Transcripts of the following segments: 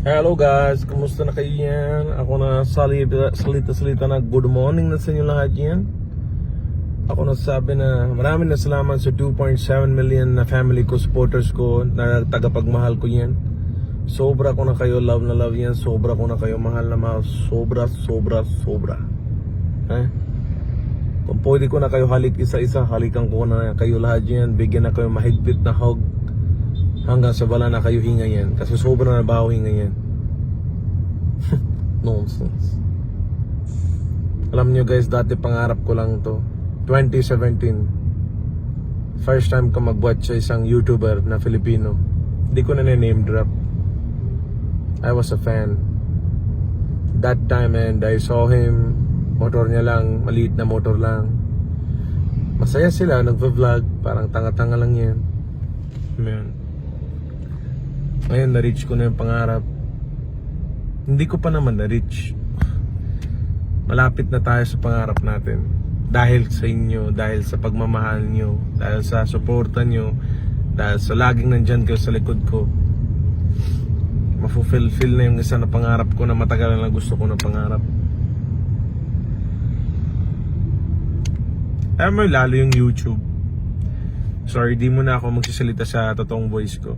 Hello guys, kumusta na kayo yan? Ako na salita na good morning na sa inyo lahat yan. Ako na sabi na maraming na salamat sa 2.7 million na family ko, supporters ko, na tagapagmahal ko yan. Sobra ko na kayo love na love yan. Sobra ko na kayo mahal na mahal. Sobra. Kung pwede ko na kayo halik isa-isa, halikan ko na kayo lahat yan. Bigyan na kayo mahigpit na hug hanggang sa wala na kayo hinga yan. Kasi sobra na baho hinga yan. Nonsense. Alam nyo guys, dati pangarap ko lang to. 2017 first time ko mag-watch sa isang YouTuber na Filipino. Hindi ko na name drop. I was a fan that time and I saw him. Motor niya lang, maliit na motor lang. Masaya sila, nagva-vlog. Parang tanga-tanga lang yan. Ngayon na-reach ko na yung pangarap. Hindi ko pa naman na-reach. Malapit na tayo sa pangarap natin. Dahil sa inyo, dahil sa pagmamahal nyo, dahil sa suporta nyo, dahil sa laging nandyan kayo sa likod ko. Mafulfill na yung isa na pangarap ko na matagal na gusto ko na pangarap. Ayaw mo lalo yung YouTube. Sorry, di mo na ako magsisalita sa totoong voice ko.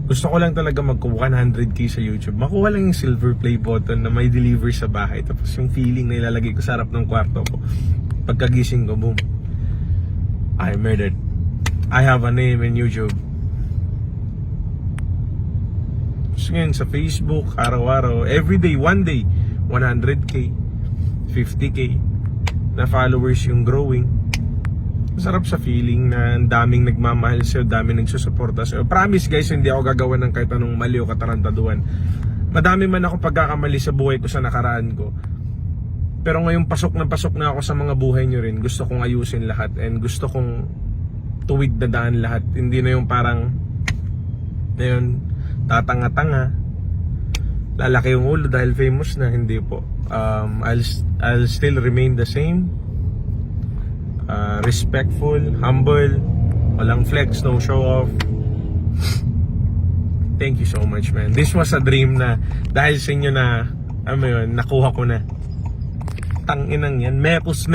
Gusto ko lang talaga magkuha 100k sa YouTube. Makuha lang yung silver play button na may deliver sa bahay. Tapos yung feeling na ilalagay ko sa harap ng kwarto ko. Pagkagising ko, boom, I made it. I have a name in YouTube. So ngayon sa Facebook, araw-araw, everyday, one day, 100k, 50k na followers yung growing. Masarap sa feeling na daming nagmamahal sa'yo, daming nagsusuporta sa'yo. Promise guys, hindi ako gagawa ng kahit anong mali o katarantaduhan. Madami man ako pagkakamali sa buhay ko sa nakaraan ko. Pero ngayon pasok na ako sa mga buhay nyo rin. Gusto kong ayusin lahat and gusto kong tuwid na daan lahat. Hindi na yung parang na yun, tatanga-tanga, lalaki yung ulo dahil famous na. Hindi po. I'll still remain the same. Respectful, humble, walang flex, no show off. Thank you so much, man. This was a dream na dahil sa inyo na nakuha ko na. Tanginang yan, Mekos,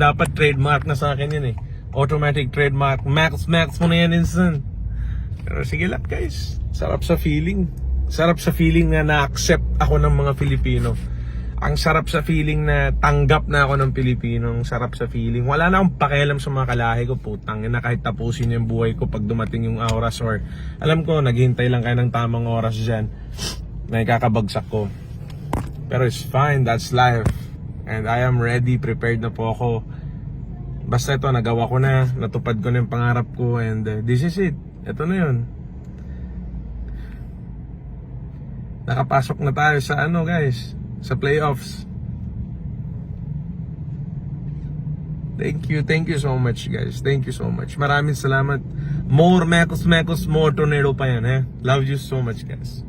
dapat trademark na sa akin yan eh. Automatic trademark, Mekos mo na yan instant. Pero sige lang guys, sarap sa feeling na na-accept ako ng mga Filipino. Ang sarap sa feeling na tanggap na ako ng Pilipino. Ang sarap sa feeling. Wala na akong pakialam sa mga kalahi ko. Putang na kahit tapusin yung buhay ko pag dumating yung oras or alam ko, naghihintay lang kayo ng tamang oras dyan na ikakabagsak ko. Pero it's fine. That's life. And I am ready. Prepared na po ako. Basta ito, nagawa ko na. Natupad ko na yung pangarap ko. And this is it. Ito na yun. Nakapasok na tayo sa guys, sa playoffs. Thank you so much guys. Thank you so much. Maraming salamat. More Mekos, more tornado pa yan. Love you so much guys.